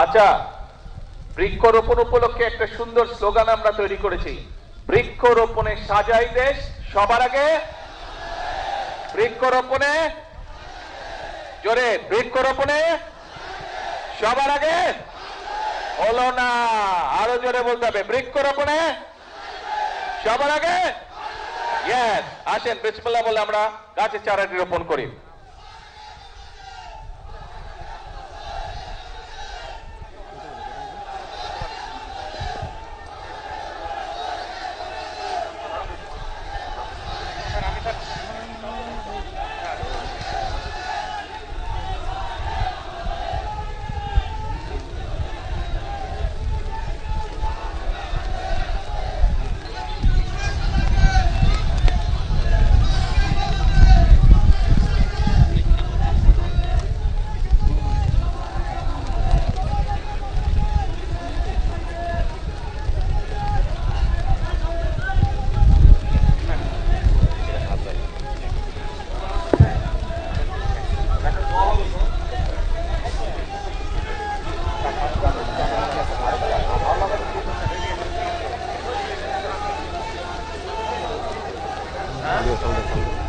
আচ্ছা, বৃক্ষরোপণ উপলক্ষে একটা সুন্দর স্লোগান আমরা তৈরি করেছি, বৃক্ষরোপণে সাজাই দেশ সবার আগে। বৃক্ষরোপণে, জোরে, বৃক্ষরোপণে সবার আগে। হলো না, আরো জোরে বলতে হবে, বৃক্ষরোপণে সবার আগে। ইয়েস, আসেন বিসমিল্লাহ বলে আমরা গাছের চারাটি রোপণ করি। Salud, salud, salud.